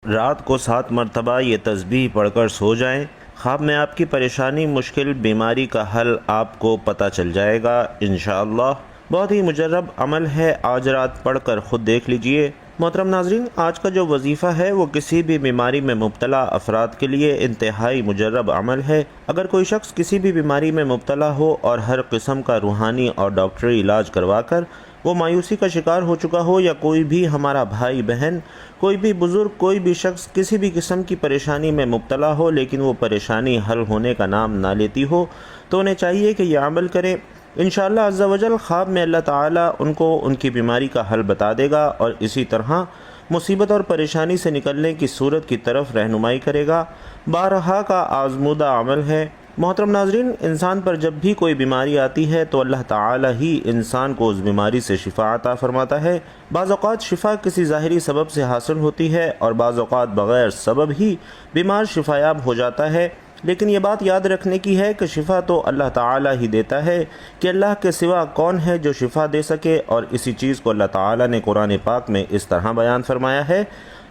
رات کو 7 مرتبہ یہ تسبیح پڑھ کر سو جائیں۔ خواب میں آپ کی پریشانی، مشکل، بیماری کا حل آپ کو پتہ چل جائے گا انشاءاللہ۔ بہت ہی مجرب عمل ہے، آج رات پڑھ کر خود دیکھ لیجئے۔ محترم ناظرین، آج کا جو وظیفہ ہے وہ کسی بھی بیماری میں مبتلا افراد کے لیے انتہائی مجرب عمل ہے۔ اگر کوئی شخص کسی بھی بیماری میں مبتلا ہو اور ہر قسم کا روحانی اور ڈاکٹری علاج کروا کر وہ مایوسی کا شکار ہو چکا ہو، یا کوئی بھی ہمارا بھائی بہن، کوئی بھی بزرگ، کوئی بھی شخص کسی بھی قسم کی پریشانی میں مبتلا ہو لیکن وہ پریشانی حل ہونے کا نام نہ لیتی ہو، تو انہیں چاہیے کہ یہ عمل کریں۔ انشاءاللہ عز و جل خواب میں اللہ تعالیٰ ان کو ان کی بیماری کا حل بتا دے گا اور اسی طرح مصیبت اور پریشانی سے نکلنے کی صورت کی طرف رہنمائی کرے گا۔ بارہا کا آزمودہ عمل ہے۔ محترم ناظرین، انسان پر جب بھی کوئی بیماری آتی ہے تو اللہ تعالیٰ ہی انسان کو اس بیماری سے شفا عطا فرماتا ہے۔ بعض اوقات شفا کسی ظاہری سبب سے حاصل ہوتی ہے اور بعض اوقات بغیر سبب ہی بیمار شفایاب ہو جاتا ہے، لیکن یہ بات یاد رکھنے کی ہے کہ شفا تو اللہ تعالیٰ ہی دیتا ہے، کہ اللہ کے سوا کون ہے جو شفا دے سکے۔ اور اسی چیز کو اللہ تعالیٰ نے قرآن پاک میں اس طرح بیان فرمایا ہے۔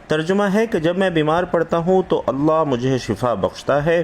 ترجمہ ہے کہ جب میں بیمار پڑتا ہوں تو اللہ مجھے شفا بخشتا ہے۔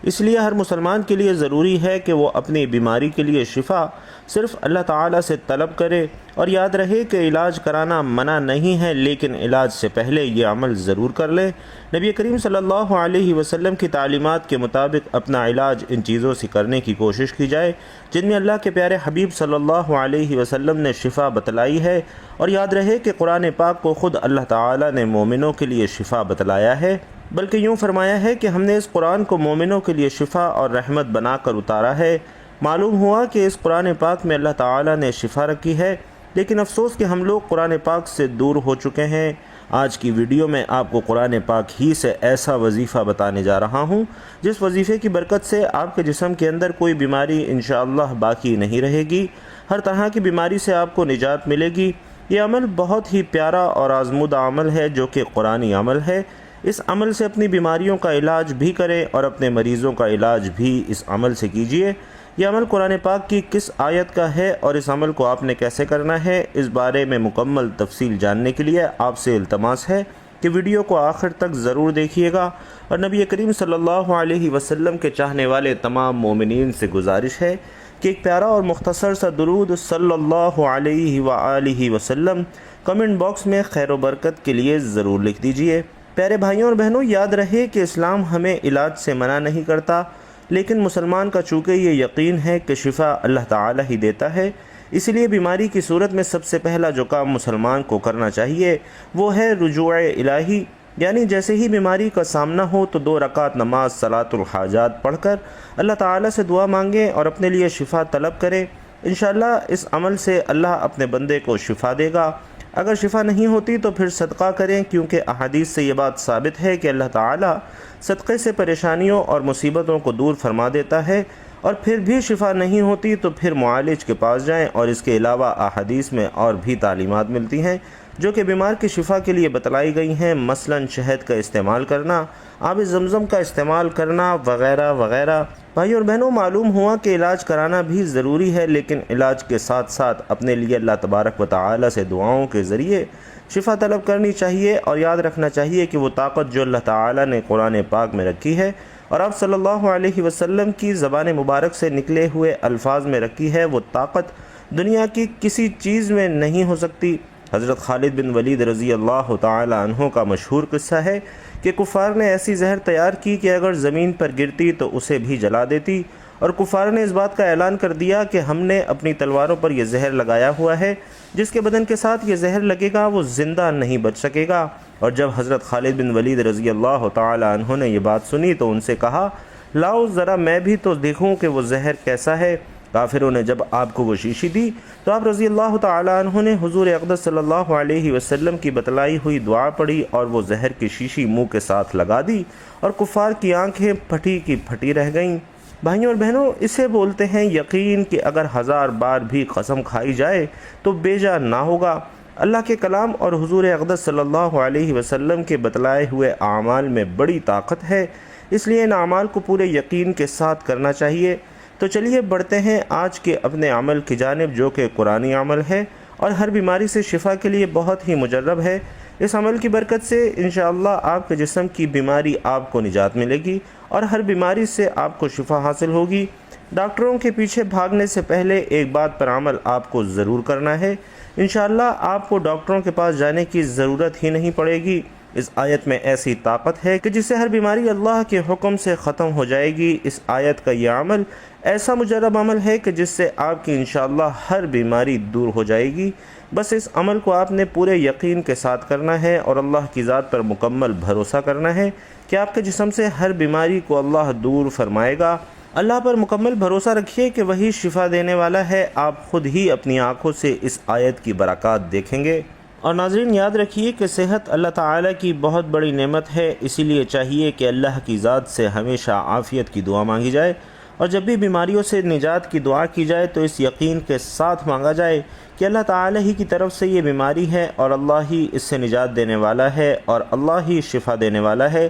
اس لیے ہر مسلمان کے لیے ضروری ہے کہ وہ اپنی بیماری کے لیے شفا صرف اللہ تعالیٰ سے طلب کرے، اور یاد رہے کہ علاج کرانا منع نہیں ہے، لیکن علاج سے پہلے یہ عمل ضرور کر لے۔ نبی کریم صلی اللہ علیہ وسلم کی تعلیمات کے مطابق اپنا علاج ان چیزوں سے کرنے کی کوشش کی جائے جن میں اللہ کے پیارے حبیب صلی اللہ علیہ وسلم نے شفا بتلائی ہے، اور یاد رہے کہ قرآن پاک کو خود اللہ تعالیٰ نے مومنوں کے لیے شفا بتلایا ہے، بلکہ یوں فرمایا ہے کہ ہم نے اس قرآن کو مومنوں کے لیے شفا اور رحمت بنا کر اتارا ہے۔ معلوم ہوا کہ اس قرآن پاک میں اللہ تعالیٰ نے شفا رکھی ہے، لیکن افسوس کہ ہم لوگ قرآن پاک سے دور ہو چکے ہیں۔ آج کی ویڈیو میں آپ کو قرآن پاک ہی سے ایسا وظیفہ بتانے جا رہا ہوں جس وظیفے کی برکت سے آپ کے جسم کے اندر کوئی بیماری انشاءاللہ باقی نہیں رہے گی، ہر طرح کی بیماری سے آپ کو نجات ملے گی۔ یہ عمل بہت ہی پیارا اور آزمودہ عمل ہے جو کہ قرآنی عمل ہے۔ اس عمل سے اپنی بیماریوں کا علاج بھی کریں اور اپنے مریضوں کا علاج بھی اس عمل سے کیجیے۔ یہ عمل قرآن پاک کی کس آیت کا ہے اور اس عمل کو آپ نے کیسے کرنا ہے، اس بارے میں مکمل تفصیل جاننے کے لیے آپ سے التماس ہے کہ ویڈیو کو آخر تک ضرور دیکھیے گا، اور نبی کریم صلی اللہ علیہ وسلم کے چاہنے والے تمام مومنین سے گزارش ہے کہ ایک پیارا اور مختصر سا درود صلی اللہ علیہ وآلہ وسلم کمنٹ باکس میں خیر و برکت کے لیے ضرور لکھ دیجئے۔ پیارے بھائیوں اور بہنوں، یاد رہے کہ اسلام ہمیں علاج سے منع نہیں کرتا، لیکن مسلمان کا چونکہ یہ یقین ہے کہ شفا اللہ تعالیٰ ہی دیتا ہے، اس لیے بیماری کی صورت میں سب سے پہلا جو کام مسلمان کو کرنا چاہیے وہ ہے رجوع الہی، یعنی جیسے ہی بیماری کا سامنا ہو تو 2 رکعت نماز صلاۃ الحاجات پڑھ کر اللہ تعالیٰ سے دعا مانگیں اور اپنے لیے شفا طلب کریں۔ انشاءاللہ اس عمل سے اللہ اپنے بندے کو شفا دے گا۔ اگر شفا نہیں ہوتی تو پھر صدقہ کریں، کیونکہ احادیث سے یہ بات ثابت ہے کہ اللہ تعالیٰ صدقے سے پریشانیوں اور مصیبتوں کو دور فرما دیتا ہے، اور پھر بھی شفا نہیں ہوتی تو پھر معالج کے پاس جائیں۔ اور اس کے علاوہ احادیث میں اور بھی تعلیمات ملتی ہیں جو کہ بیمار کی شفا کے لیے بتلائی گئی ہیں، مثلا شہد کا استعمال کرنا، آب زمزم کا استعمال کرنا وغیرہ وغیرہ۔ بھائی اور بہنوں، معلوم ہوا کہ علاج کرانا بھی ضروری ہے، لیکن علاج کے ساتھ ساتھ اپنے لیے اللہ تبارک و تعالی سے دعاؤں کے ذریعے شفا طلب کرنی چاہیے، اور یاد رکھنا چاہیے کہ وہ طاقت جو اللہ تعالی نے قرآن پاک میں رکھی ہے اور آپ صلی اللہ علیہ وسلم کی زبان مبارک سے نکلے ہوئے الفاظ میں رکھی ہے، وہ طاقت دنیا کی کسی چیز میں نہیں ہو سکتی۔ حضرت خالد بن ولید رضی اللہ تعالی عنہ کا مشہور قصہ ہے کہ کفار نے ایسی زہر تیار کی کہ اگر زمین پر گرتی تو اسے بھی جلا دیتی، اور کفار نے اس بات کا اعلان کر دیا کہ ہم نے اپنی تلواروں پر یہ زہر لگایا ہوا ہے، جس کے بدن کے ساتھ یہ زہر لگے گا وہ زندہ نہیں بچ سکے گا۔ اور جب حضرت خالد بن ولید رضی اللہ تعالی عنہ نے یہ بات سنی تو ان سے کہا، لاؤ ذرا میں بھی تو دیکھوں کہ وہ زہر کیسا ہے۔ کافروں نے جب آپ کو وہ شیشی دی تو آپ رضی اللہ تعالی عنہ نے حضور اقدس صلی اللہ علیہ وسلم کی بتلائی ہوئی دعا پڑھی اور وہ زہر کی شیشی منہ کے ساتھ لگا دی، اور کفار کی آنکھیں پھٹی کی پھٹی رہ گئیں۔ بھائیوں اور بہنوں، اسے بولتے ہیں یقین، کہ اگر 1000 بار بھی قسم کھائی جائے تو بیجا نہ ہوگا۔ اللہ کے کلام اور حضور اقدس صلی اللہ علیہ وسلم کے بتلائے ہوئے اعمال میں بڑی طاقت ہے، اس لیے ان اعمال کو پورے یقین کے ساتھ کرنا چاہیے۔ تو چلیے بڑھتے ہیں آج کے اپنے عمل کی جانب جو کہ قرآنی عمل ہے اور ہر بیماری سے شفا کے لیے بہت ہی مجرب ہے۔ اس عمل کی برکت سے انشاءاللہ آپ کے جسم کی بیماری آپ کو نجات ملے گی اور ہر بیماری سے آپ کو شفا حاصل ہوگی۔ ڈاکٹروں کے پیچھے بھاگنے سے پہلے ایک بات پر عمل آپ کو ضرور کرنا ہے۔ انشاءاللہ آپ کو ڈاکٹروں کے پاس جانے کی ضرورت ہی نہیں پڑے گی۔ اس آیت میں ایسی طاقت ہے کہ جس سے ہر بیماری اللہ کے حکم سے ختم ہو جائے گی۔ اس آیت کا یہ عمل ایسا مجرب عمل ہے کہ جس سے آپ کی انشاءاللہ ہر بیماری دور ہو جائے گی۔ بس اس عمل کو آپ نے پورے یقین کے ساتھ کرنا ہے اور اللہ کی ذات پر مکمل بھروسہ کرنا ہے کہ آپ کے جسم سے ہر بیماری کو اللہ دور فرمائے گا۔ اللہ پر مکمل بھروسہ رکھیے کہ وہی شفا دینے والا ہے۔ آپ خود ہی اپنی آنکھوں سے اس آیت کی برکات دیکھیں گے۔ اور ناظرین یاد رکھیے کہ صحت اللہ تعالیٰ کی بہت بڑی نعمت ہے، اسی لیے چاہیے کہ اللہ کی ذات سے ہمیشہ عافیت کی دعا مانگی جائے، اور جب بھی بیماریوں سے نجات کی دعا کی جائے تو اس یقین کے ساتھ مانگا جائے کہ اللہ تعالیٰ ہی کی طرف سے یہ بیماری ہے اور اللہ ہی اس سے نجات دینے والا ہے اور اللہ ہی شفا دینے والا ہے۔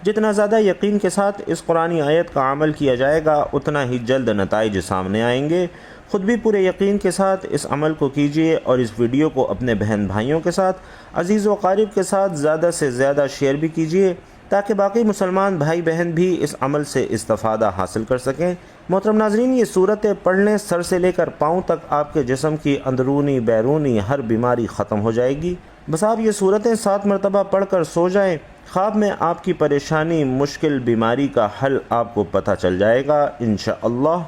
جتنا زیادہ یقین کے ساتھ اس قرآنی آیت کا عمل کیا جائے گا اتنا ہی جلد نتائج سامنے آئیں گے۔ خود بھی پورے یقین کے ساتھ اس عمل کو کیجیے اور اس ویڈیو کو اپنے بہن بھائیوں کے ساتھ، عزیز و اقارب کے ساتھ زیادہ سے زیادہ شیئر بھی کیجیے تاکہ باقی مسلمان بھائی بہن بھی اس عمل سے استفادہ حاصل کر سکیں۔ محترم ناظرین، یہ صورتیں پڑھنے سر سے لے کر پاؤں تک آپ کے جسم کی اندرونی بیرونی ہر بیماری ختم ہو جائے گی۔ بس آپ یہ صورتیں 7 مرتبہ پڑھ کر سو جائیں، خواب میں آپ کی پریشانی مشکل بیماری کا حل آپ کو پتہ چل جائے گا انشاءاللہ۔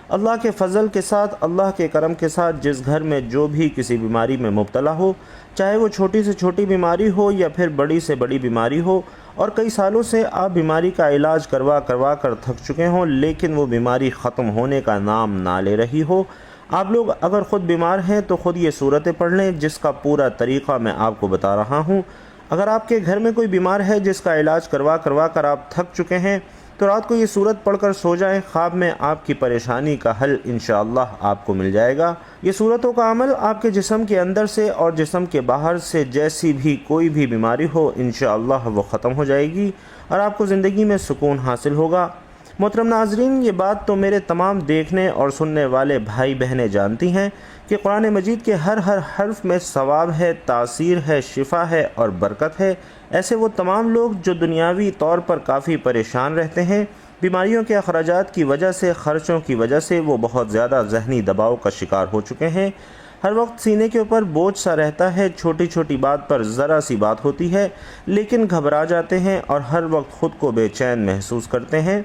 اللہ کے فضل کے ساتھ، اللہ کے کرم کے ساتھ، جس گھر میں جو بھی کسی بیماری میں مبتلا ہو، چاہے وہ چھوٹی سے چھوٹی بیماری ہو یا پھر بڑی سے بڑی بیماری ہو، اور کئی سالوں سے آپ بیماری کا علاج کروا کر تھک چکے ہوں لیکن وہ بیماری ختم ہونے کا نام نہ لے رہی ہو، آپ لوگ اگر خود بیمار ہیں تو خود یہ صورتیں پڑھ لیں جس کا پورا طریقہ میں آپ کو بتا رہا ہوں۔ اگر آپ کے گھر میں کوئی بیمار ہے جس کا علاج کروا کر آپ تھک چکے ہیں تو رات کو یہ صورت پڑھ کر سو جائیں، خواب میں آپ کی پریشانی کا حل انشاءاللہ آپ کو مل جائے گا۔ یہ صورتوں کا عمل آپ کے جسم کے اندر سے اور جسم کے باہر سے جیسی بھی کوئی بھی بیماری ہو انشاءاللہ وہ ختم ہو جائے گی اور آپ کو زندگی میں سکون حاصل ہوگا۔ محترم ناظرین، یہ بات تو میرے تمام دیکھنے اور سننے والے بھائی بہنیں جانتی ہیں کہ قرآن مجید کے ہر حرف میں ثواب ہے، تاثیر ہے، شفا ہے اور برکت ہے۔ ایسے وہ تمام لوگ جو دنیاوی طور پر کافی پریشان رہتے ہیں، بیماریوں کے اخراجات کی وجہ سے، خرچوں کی وجہ سے وہ بہت زیادہ ذہنی دباؤ کا شکار ہو چکے ہیں۔ ہر وقت سینے کے اوپر بوجھ سا رہتا ہے، چھوٹی چھوٹی بات پر ذرا سی بات ہوتی ہے لیکن گھبرا جاتے ہیں اور ہر وقت خود کو بے چین محسوس کرتے ہیں۔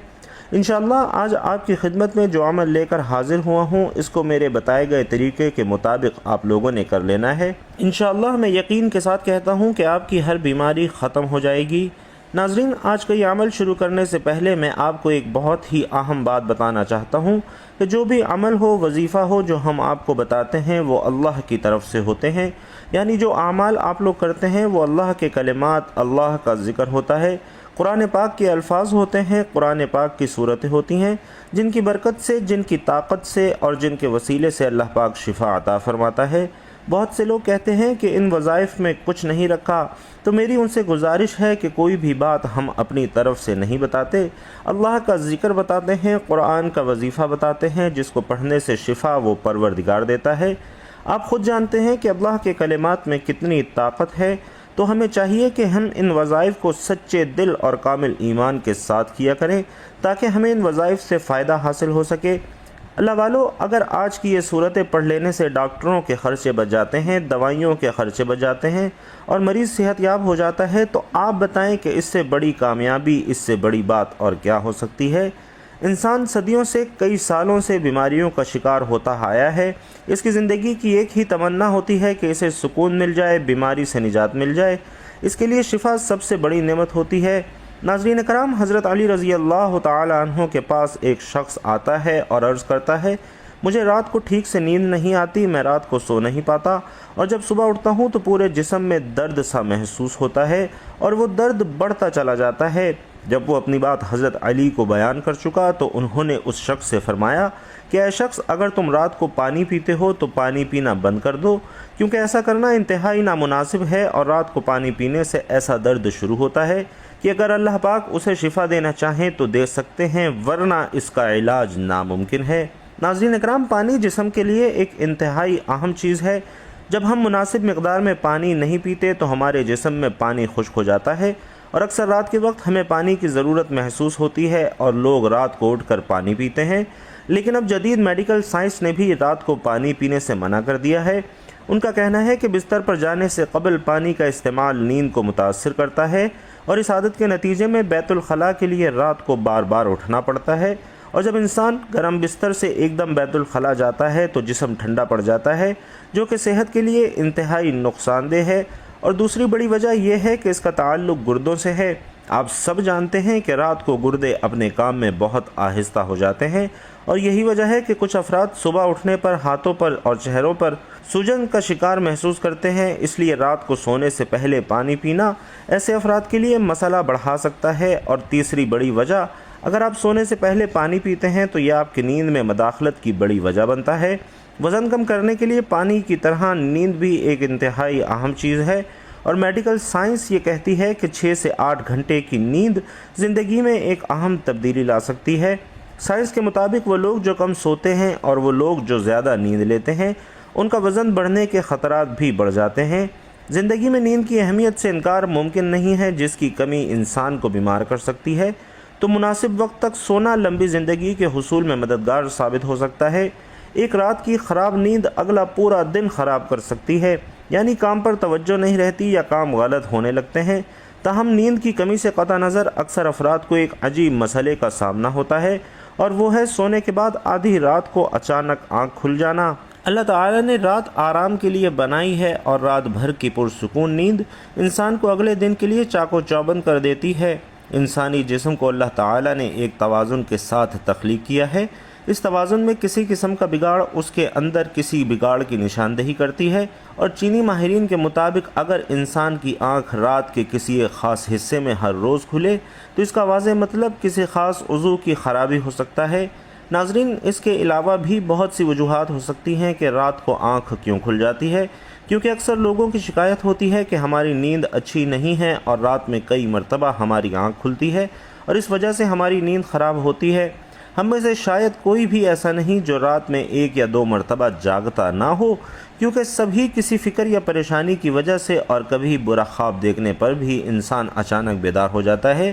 انشاءاللہ آج آپ کی خدمت میں جو عمل لے کر حاضر ہوا ہوں اس کو میرے بتائے گئے طریقے کے مطابق آپ لوگوں نے کر لینا ہے۔ انشاءاللہ میں یقین کے ساتھ کہتا ہوں کہ آپ کی ہر بیماری ختم ہو جائے گی۔ ناظرین، آج کا یہ عمل شروع کرنے سے پہلے میں آپ کو ایک بہت ہی اہم بات بتانا چاہتا ہوں کہ جو بھی عمل ہو، وظیفہ ہو جو ہم آپ کو بتاتے ہیں وہ اللہ کی طرف سے ہوتے ہیں، یعنی جو اعمال آپ لوگ کرتے ہیں وہ اللہ کے کلمات، اللہ کا ذکر ہوتا ہے، قرآن پاک کے الفاظ ہوتے ہیں، قرآن پاک کی صورتیں ہوتی ہیں جن کی برکت سے، جن کی طاقت سے اور جن کے وسیلے سے اللہ پاک شفا عطا فرماتا ہے۔ بہت سے لوگ کہتے ہیں کہ ان وظائف میں کچھ نہیں رکھا، تو میری ان سے گزارش ہے کہ کوئی بھی بات ہم اپنی طرف سے نہیں بتاتے، اللہ کا ذکر بتاتے ہیں، قرآن کا وظیفہ بتاتے ہیں جس کو پڑھنے سے شفا وہ پروردگار دیتا ہے۔ آپ خود جانتے ہیں کہ اللہ کے کلمات میں کتنی طاقت ہے، تو ہمیں چاہیے کہ ہم ان وظائف کو سچے دل اور کامل ایمان کے ساتھ کیا کریں تاکہ ہمیں ان وظائف سے فائدہ حاصل ہو سکے۔ اللہ والو، اگر آج کی یہ صورتیں پڑھ لینے سے ڈاکٹروں کے خرچے بچ جاتے ہیں، دوائیوں کے خرچے بچ جاتے ہیں اور مریض صحت یاب ہو جاتا ہے تو آپ بتائیں کہ اس سے بڑی کامیابی، اس سے بڑی بات اور کیا ہو سکتی ہے۔ انسان صدیوں سے، کئی سالوں سے بیماریوں کا شکار ہوتا آیا ہے۔ اس کی زندگی کی ایک ہی تمنا ہوتی ہے کہ اسے سکون مل جائے، بیماری سے نجات مل جائے۔ اس کے لیے شفا سب سے بڑی نعمت ہوتی ہے۔ ناظرین کرام، حضرت علی رضی اللہ تعالی عنہ کے پاس ایک شخص آتا ہے اور عرض کرتا ہے، مجھے رات کو ٹھیک سے نیند نہیں آتی، میں رات کو سو نہیں پاتا اور جب صبح اٹھتا ہوں تو پورے جسم میں درد سا محسوس ہوتا ہے اور وہ درد بڑھتا چلا جاتا ہے۔ جب وہ اپنی بات حضرت علی کو بیان کر چکا تو انہوں نے اس شخص سے فرمایا کہ اے شخص، اگر تم رات کو پانی پیتے ہو تو پانی پینا بند کر دو، کیونکہ ایسا کرنا انتہائی نامناسب ہے اور رات کو پانی پینے سے ایسا درد شروع ہوتا ہے کہ اگر اللہ پاک اسے شفا دینا چاہیں تو دے سکتے ہیں، ورنہ اس کا علاج ناممکن ہے۔ ناظرین اکرام، پانی جسم کے لیے ایک انتہائی اہم چیز ہے۔ جب ہم مناسب مقدار میں پانی نہیں پیتے تو ہمارے جسم میں پانی خشک ہو جاتا ہے اور اکثر رات کے وقت ہمیں پانی کی ضرورت محسوس ہوتی ہے اور لوگ رات کو اٹھ کر پانی پیتے ہیں، لیکن اب جدید میڈیکل سائنس نے بھی رات کو پانی پینے سے منع کر دیا ہے۔ ان کا کہنا ہے کہ بستر پر جانے سے قبل پانی کا استعمال نیند کو متاثر کرتا ہے اور اس عادت کے نتیجے میں بیت الخلاء کے لیے رات کو بار بار اٹھنا پڑتا ہے، اور جب انسان گرم بستر سے ایک دم بیت الخلاء جاتا ہے تو جسم ٹھنڈا پڑ جاتا ہے، جو کہ صحت کے لیے انتہائی نقصان دہ ہے۔ اور دوسری بڑی وجہ یہ ہے کہ اس کا تعلق گردوں سے ہے۔ آپ سب جانتے ہیں کہ رات کو گردے اپنے کام میں بہت آہستہ ہو جاتے ہیں، اور یہی وجہ ہے کہ کچھ افراد صبح اٹھنے پر ہاتھوں پر اور چہروں پر سوجن کا شکار محسوس کرتے ہیں۔ اس لیے رات کو سونے سے پہلے پانی پینا ایسے افراد کے لیے مسئلہ بڑھا سکتا ہے۔ اور تیسری بڑی وجہ، اگر آپ سونے سے پہلے پانی پیتے ہیں تو یہ آپ کی نیند میں مداخلت کی بڑی وجہ بنتا ہے۔ وزن کم کرنے کے لیے پانی کی طرح نیند بھی ایک انتہائی اہم چیز ہے، اور میڈیکل سائنس یہ کہتی ہے کہ 6 سے 8 گھنٹے کی نیند زندگی میں ایک اہم تبدیلی لا سکتی ہے۔ سائنس کے مطابق وہ لوگ جو کم سوتے ہیں اور وہ لوگ جو زیادہ نیند لیتے ہیں، ان کا وزن بڑھنے کے خطرات بھی بڑھ جاتے ہیں۔ زندگی میں نیند کی اہمیت سے انکار ممکن نہیں ہے، جس کی کمی انسان کو بیمار کر سکتی ہے۔ تو مناسب وقت تک سونا لمبی زندگی کے حصول میں مددگار ثابت ہو سکتا ہے۔ ایک رات کی خراب نیند اگلا پورا دن خراب کر سکتی ہے، یعنی کام پر توجہ نہیں رہتی یا کام غلط ہونے لگتے ہیں۔ تاہم نیند کی کمی سے قطع نظر اکثر افراد کو ایک عجیب مسئلے کا سامنا ہوتا ہے، اور وہ ہے سونے کے بعد آدھی رات کو اچانک آنکھ کھل جانا۔ اللہ تعالیٰ نے رات آرام کے لیے بنائی ہے، اور رات بھر کی پرسکون نیند انسان کو اگلے دن کے لیے چاق و چوبند کر دیتی ہے۔ انسانی جسم کو اللہ تعالیٰ نے ایک توازن کے ساتھ تخلیق کیا ہے۔ اس توازن میں کسی قسم کا بگاڑ اس کے اندر کسی بگاڑ کی نشاندہی کرتی ہے، اور چینی ماہرین کے مطابق اگر انسان کی آنکھ رات کے کسی ایک خاص حصے میں ہر روز کھلے تو اس کا واضح مطلب کسی خاص عضو کی خرابی ہو سکتا ہے۔ ناظرین، اس کے علاوہ بھی بہت سی وجوہات ہو سکتی ہیں کہ رات کو آنکھ کیوں کھل جاتی ہے، کیونکہ اکثر لوگوں کی شکایت ہوتی ہے کہ ہماری نیند اچھی نہیں ہے اور رات میں کئی مرتبہ ہماری آنکھ کھلتی ہے اور اس وجہ سے ہماری نیند خراب ہوتی ہے۔ ہم میں سے شاید کوئی بھی ایسا نہیں جو رات میں 1 یا 2 مرتبہ جاگتا نہ ہو، کیونکہ سبھی کسی فکر یا پریشانی کی وجہ سے اور کبھی برا خواب دیکھنے پر بھی انسان اچانک بیدار ہو جاتا ہے۔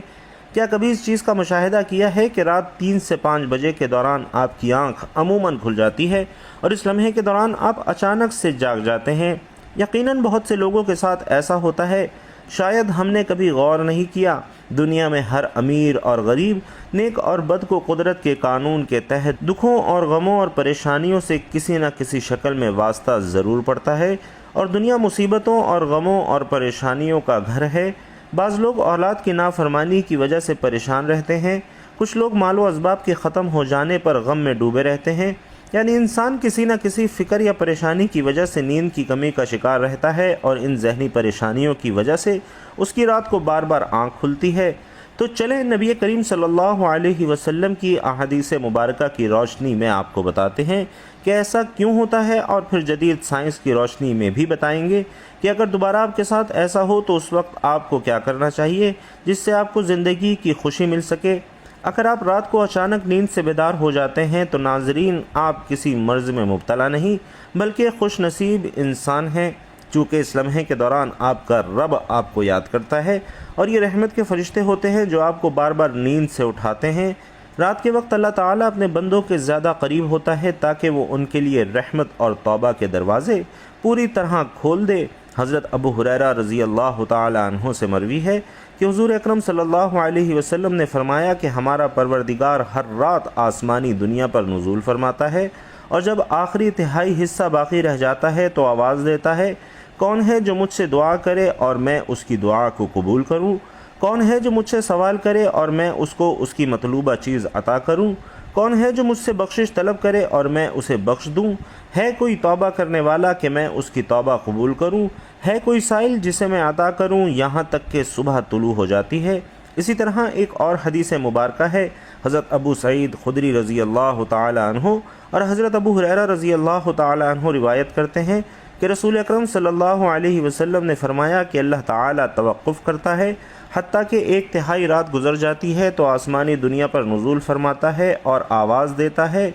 کیا کبھی اس چیز کا مشاہدہ کیا ہے کہ رات 3 سے 5 بجے کے دوران آپ کی آنکھ عموماً کھل جاتی ہے اور اس لمحے کے دوران آپ اچانک سے جاگ جاتے ہیں؟ یقیناً بہت سے لوگوں کے ساتھ ایسا ہوتا ہے۔ شاید ہم نے کبھی غور نہیں کیا، دنیا میں ہر امیر اور غریب، نیک اور بد کو قدرت کے قانون کے تحت دکھوں اور غموں اور پریشانیوں سے کسی نہ کسی شکل میں واسطہ ضرور پڑتا ہے، اور دنیا مصیبتوں اور غموں اور پریشانیوں کا گھر ہے۔ بعض لوگ اولاد کی نافرمانی کی وجہ سے پریشان رہتے ہیں، کچھ لوگ مال و اسباب کے ختم ہو جانے پر غم میں ڈوبے رہتے ہیں۔ یعنی انسان کسی نہ کسی فکر یا پریشانی کی وجہ سے نیند کی کمی کا شکار رہتا ہے، اور ان ذہنی پریشانیوں کی وجہ سے اس کی رات کو بار بار آنکھ کھلتی ہے۔ تو چلیں نبی کریم صلی اللہ علیہ وسلم کی احادیث مبارکہ کی روشنی میں آپ کو بتاتے ہیں کہ ایسا کیوں ہوتا ہے، اور پھر جدید سائنس کی روشنی میں بھی بتائیں گے کہ اگر دوبارہ آپ کے ساتھ ایسا ہو تو اس وقت آپ کو کیا کرنا چاہیے جس سے آپ کو زندگی کی خوشی مل سکے۔ اگر آپ رات کو اچانک نیند سے بیدار ہو جاتے ہیں تو ناظرین، آپ کسی مرض میں مبتلا نہیں بلکہ خوش نصیب انسان ہیں، چونکہ اس لمحے کے دوران آپ کا رب آپ کو یاد کرتا ہے، اور یہ رحمت کے فرشتے ہوتے ہیں جو آپ کو بار بار نیند سے اٹھاتے ہیں۔ رات کے وقت اللہ تعالیٰ اپنے بندوں کے زیادہ قریب ہوتا ہے تاکہ وہ ان کے لیے رحمت اور توبہ کے دروازے پوری طرح کھول دے۔ حضرت ابو ہریرہ رضی اللہ تعالیٰ عنہ سے مروی ہے کہ حضور اکرم صلی اللہ علیہ وسلم نے فرمایا کہ ہمارا پروردگار ہر رات آسمانی دنیا پر نزول فرماتا ہے، اور جب آخری تہائی حصہ باقی رہ جاتا ہے تو آواز دیتا ہے، کون ہے جو مجھ سے دعا کرے اور میں اس کی دعا کو قبول کروں؟ کون ہے جو مجھ سے سوال کرے اور میں اس کو اس کی مطلوبہ چیز عطا کروں؟ کون ہے جو مجھ سے بخشش طلب کرے اور میں اسے بخش دوں؟ ہے کوئی توبہ کرنے والا کہ میں اس کی توبہ قبول کروں؟ ہے کوئی سائل جسے میں عطا کروں یہاں تک کہ صبح طلوع ہو جاتی ہے؟ اسی طرح ایک اور حدیث مبارکہ ہے، حضرت ابو سعید خدری رضی اللہ تعالی عنہ اور حضرت ابو ہریرہ رضی اللہ تعالی عنہ روایت کرتے ہیں کہ رسول اکرم صلی اللہ علیہ وسلم نے فرمایا کہ اللہ تعالی توقف کرتا ہے حتیٰ کہ 1/3 رات گزر جاتی ہے تو آسمانی دنیا پر نزول فرماتا ہے اور آواز دیتا ہے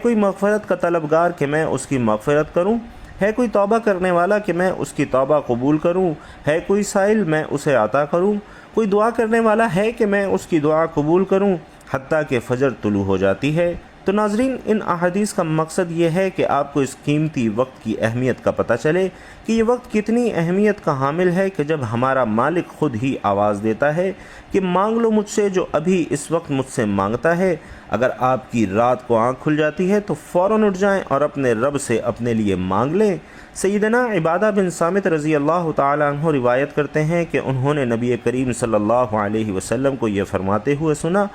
کوئی مغفرت کا طلبگار کہ میں اس کی مغفرت کروں؟ ہے کوئی توبہ کرنے والا کہ میں اس کی توبہ قبول کروں؟ ہے کوئی سائل میں اسے عطا کروں؟ کوئی دعا کرنے والا ہے کہ میں اس کی دعا قبول کروں حتیٰ کہ فجر طلوع ہو جاتی ہے۔ تو ناظرین، ان احادیث کا مقصد یہ ہے کہ آپ کو اس قیمتی وقت کی اہمیت کا پتہ چلے کہ یہ وقت کتنی اہمیت کا حامل ہے کہ جب ہمارا مالک خود ہی آواز دیتا ہے کہ مانگ لو مجھ سے جو ابھی اس وقت مجھ سے مانگتا ہے۔ اگر آپ کی رات کو آنکھ کھل جاتی ہے تو فوراً اٹھ جائیں اور اپنے رب سے اپنے لیے مانگ لیں۔ سیدنا عبادہ بن صامت رضی اللہ تعالیٰ عنہ روایت کرتے ہیں کہ انہوں نے نبی کریم صلی اللہ علیہ وسلم کو یہ فرماتے ہوئے سنا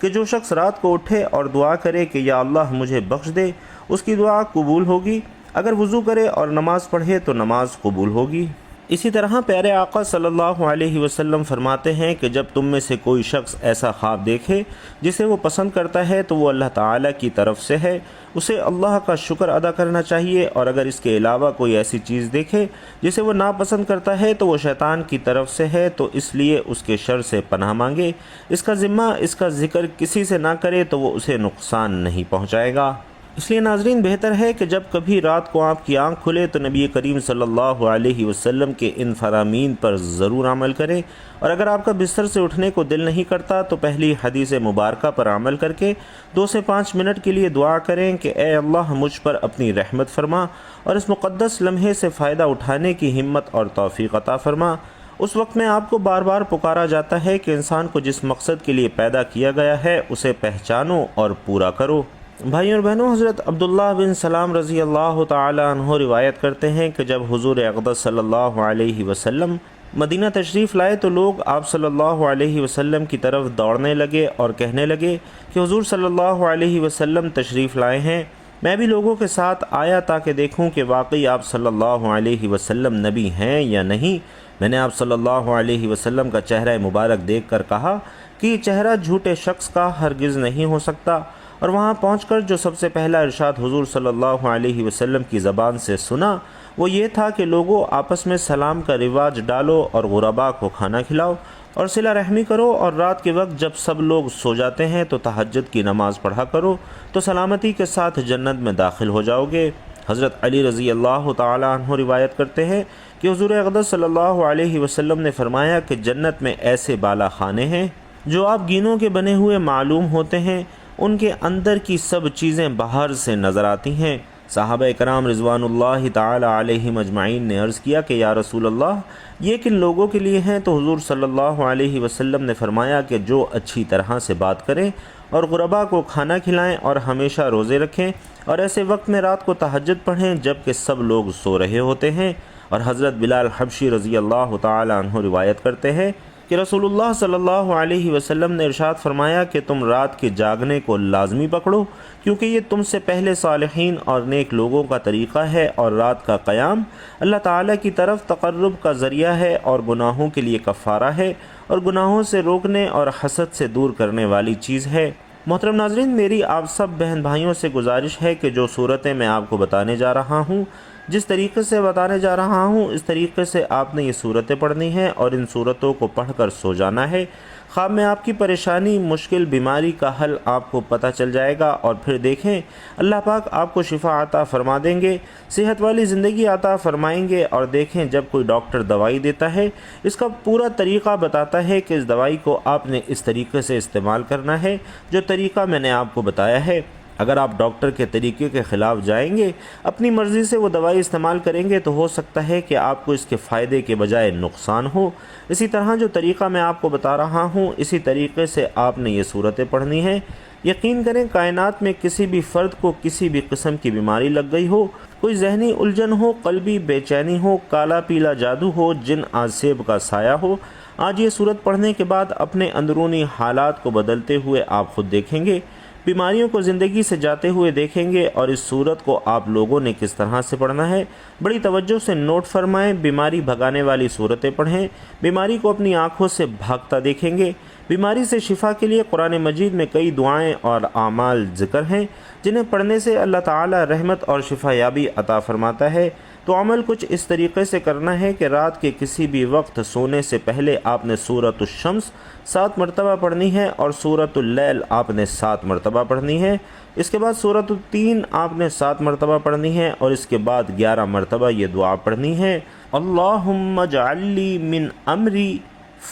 کہ جو شخص رات کو اٹھے اور دعا کرے کہ یا اللہ مجھے بخش دے، اس کی دعا قبول ہوگی۔ اگر وضو کرے اور نماز پڑھے تو نماز قبول ہوگی۔ اسی طرح پیارے آقا صلی اللہ علیہ وسلم فرماتے ہیں کہ جب تم میں سے کوئی شخص ایسا خواب دیکھے جسے وہ پسند کرتا ہے تو وہ اللہ تعالیٰ کی طرف سے ہے، اسے اللہ کا شکر ادا کرنا چاہیے، اور اگر اس کے علاوہ کوئی ایسی چیز دیکھے جسے وہ ناپسند کرتا ہے تو وہ شیطان کی طرف سے ہے، تو اس لیے اس کے شر سے پناہ مانگے، اس کا ذمہ اس کا ذکر کسی سے نہ کرے تو وہ اسے نقصان نہیں پہنچائے گا۔ اس لیے ناظرین، بہتر ہے کہ جب کبھی رات کو آپ کی آنکھ کھلے تو نبی کریم صلی اللہ علیہ وسلم کے ان فرامین پر ضرور عمل کریں، اور اگر آپ کا بستر سے اٹھنے کو دل نہیں کرتا تو پہلی حدیث مبارکہ پر عمل کر کے 2 سے 5 منٹ کے لیے دعا کریں کہ اے اللہ مجھ پر اپنی رحمت فرما اور اس مقدس لمحے سے فائدہ اٹھانے کی ہمت اور توفیق عطا فرما۔ اس وقت میں آپ کو بار بار پکارا جاتا ہے کہ انسان کو جس مقصد کے لیے پیدا کیا گیا ہے اسے پہچانو اور پورا کرو۔ بھائیوں اور بہنوں، حضرت عبداللہ بن سلام رضی اللہ تعالی عنہ روایت کرتے ہیں کہ جب حضور اقدس صلی اللہ علیہ وسلم مدینہ تشریف لائے تو لوگ آپ صلی اللہ علیہ وسلم کی طرف دوڑنے لگے اور کہنے لگے کہ حضور صلی اللہ علیہ وسلم تشریف لائے ہیں۔ میں بھی لوگوں کے ساتھ آیا تاکہ دیکھوں کہ واقعی آپ صلی اللہ علیہ وسلم نبی ہیں یا نہیں۔ میں نے آپ صلی اللہ علیہ وسلم کا چہرہ مبارک دیکھ کر کہا کہ یہ چہرہ جھوٹے شخص کا ہرگز نہیں ہو سکتا، اور وہاں پہنچ کر جو سب سے پہلا ارشاد حضور صلی اللہ علیہ وسلم کی زبان سے سنا وہ یہ تھا کہ لوگوں، آپس میں سلام کا رواج ڈالو اور غرباء کو کھانا کھلاؤ اور صلہ رحمی کرو، اور رات کے وقت جب سب لوگ سو جاتے ہیں تو تہجد کی نماز پڑھا کرو تو سلامتی کے ساتھ جنت میں داخل ہو جاؤ گے۔ حضرت علی رضی اللہ تعالی عنہ روایت کرتے ہیں کہ حضور اقدس صلی اللہ علیہ وسلم نے فرمایا کہ جنت میں ایسے بالا خانے ہیں جو آپ گینوں کے بنے ہوئے معلوم ہوتے ہیں، ان کے اندر کی سب چیزیں باہر سے نظر آتی ہیں۔ صحابہ کرام رضوان اللہ تعالی علیہم اجمعین نے عرض کیا کہ یا رسول اللہ، یہ کن لوگوں کے لیے ہیں؟ تو حضور صلی اللہ علیہ وسلم نے فرمایا کہ جو اچھی طرح سے بات کریں اور غرباء کو کھانا کھلائیں اور ہمیشہ روزے رکھیں، اور ایسے وقت میں رات کو تہجد پڑھیں جب کہ سب لوگ سو رہے ہوتے ہیں۔ اور حضرت بلال حبشی رضی اللہ تعالی عنہ روایت کرتے ہیں کہ رسول اللہ صلی اللہ علیہ وسلم نے ارشاد فرمایا کہ تم رات کے جاگنے کو لازمی پکڑو، کیونکہ یہ تم سے پہلے صالحین اور نیک لوگوں کا طریقہ ہے، اور رات کا قیام اللہ تعالیٰ کی طرف تقرب کا ذریعہ ہے اور گناہوں کے لیے کفارہ ہے، اور گناہوں سے روکنے اور حسد سے دور کرنے والی چیز ہے۔ محترم ناظرین، میری آپ سب بہن بھائیوں سے گزارش ہے کہ جو صورتیں میں آپ کو بتانے جا رہا ہوں، جس طریقے سے بتانے جا رہا ہوں، اس طریقے سے آپ نے یہ صورتیں پڑھنی ہیں اور ان صورتوں کو پڑھ کر سو جانا ہے۔ خواب میں آپ کی پریشانی، مشکل، بیماری کا حل آپ کو پتہ چل جائے گا، اور پھر دیکھیں اللہ پاک آپ کو شفا عطا فرما دیں گے، صحت والی زندگی عطا فرمائیں گے۔ اور دیکھیں جب کوئی ڈاکٹر دوائی دیتا ہے، اس کا پورا طریقہ بتاتا ہے کہ اس دوائی کو آپ نے اس طریقے سے استعمال کرنا ہے جو طریقہ میں نے آپ کو بتایا ہے۔ اگر آپ ڈاکٹر کے طریقے کے خلاف جائیں گے، اپنی مرضی سے وہ دوائی استعمال کریں گے، تو ہو سکتا ہے کہ آپ کو اس کے فائدے کے بجائے نقصان ہو۔ اسی طرح جو طریقہ میں آپ کو بتا رہا ہوں، اسی طریقے سے آپ نے یہ صورتیں پڑھنی ہیں۔ یقین کریں کائنات میں کسی بھی فرد کو کسی بھی قسم کی بیماری لگ گئی ہو، کوئی ذہنی الجھن ہو، قلبی بے چینی ہو، کالا پیلا جادو ہو، جن آسیب کا سایہ ہو، آج یہ صورت پڑھنے کے بعد اپنے اندرونی حالات کو بدلتے ہوئے آپ خود دیکھیں گے، بیماریوں کو زندگی سے جاتے ہوئے دیکھیں گے۔ اور اس صورت کو آپ لوگوں نے کس طرح سے پڑھنا ہے، بڑی توجہ سے نوٹ فرمائیں۔ بیماری بھگانے والی صورتیں پڑھیں، بیماری کو اپنی آنکھوں سے بھاگتا دیکھیں گے۔ بیماری سے شفا کے لیے قرآن مجید میں کئی دعائیں اور اعمال ذکر ہیں جنہیں پڑھنے سے اللہ تعالی رحمت اور شفا یابی عطا فرماتا ہے۔ تو عمل کچھ اس طریقے سے کرنا ہے کہ رات کے کسی بھی وقت سونے سے پہلے آپ نے سورۃ الشمس 7 مرتبہ پڑھنی ہے اور سورۃ اللیل آپ نے 7 مرتبہ پڑھنی ہے۔ اس کے بعد سورۃ التین آپ نے 7 مرتبہ پڑھنی ہے اور اس کے بعد 11 مرتبہ یہ دعا پڑھنی ہے، اللہم اجعل لی من امری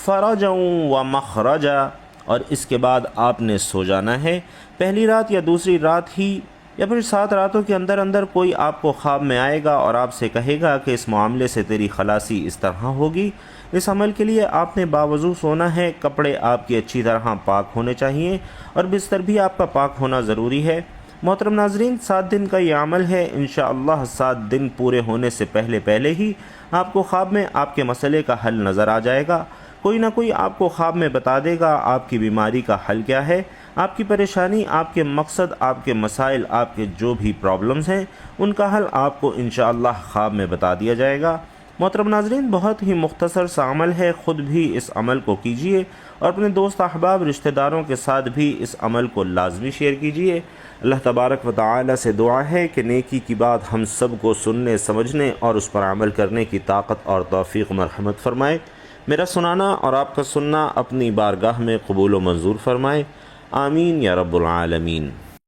فرجا و مخرجا، اور اس کے بعد آپ نے سو جانا ہے۔ پہلی رات یا دوسری رات ہی یا پھر 7 راتوں کے اندر اندر کوئی آپ کو خواب میں آئے گا اور آپ سے کہے گا کہ اس معاملے سے تیری خلاصی اس طرح ہوگی۔ اس عمل کے لیے آپ نے باوضو سونا ہے، کپڑے آپ کی اچھی طرح پاک ہونے چاہیے اور بستر بھی آپ کا پاک ہونا ضروری ہے۔ محترم ناظرین، 7 دن کا یہ عمل ہے، انشاءاللہ 7 دن پورے ہونے سے پہلے ہی آپ کو خواب میں آپ کے مسئلے کا حل نظر آ جائے گا۔ کوئی نہ کوئی آپ کو خواب میں بتا دے گا آپ کی بیماری کا حل کیا ہے، آپ کی پریشانی، آپ کے مقصد، آپ کے مسائل، آپ کے جو بھی پرابلمز ہیں ان کا حل آپ کو انشاءاللہ خواب میں بتا دیا جائے گا۔ محترم ناظرین، بہت ہی مختصر سا عمل ہے، خود بھی اس عمل کو کیجئے اور اپنے دوست احباب رشتہ داروں کے ساتھ بھی اس عمل کو لازمی شیئر کیجئے۔ اللہ تبارک و تعالی سے دعا ہے کہ نیکی کی بات ہم سب کو سننے، سمجھنے اور اس پر عمل کرنے کی طاقت اور توفیق مرحمت فرمائے۔ میرا سنانا اور آپ کا سننا اپنی بارگاہ میں قبول و منظور فرمائے، آمین یا رب العالمین۔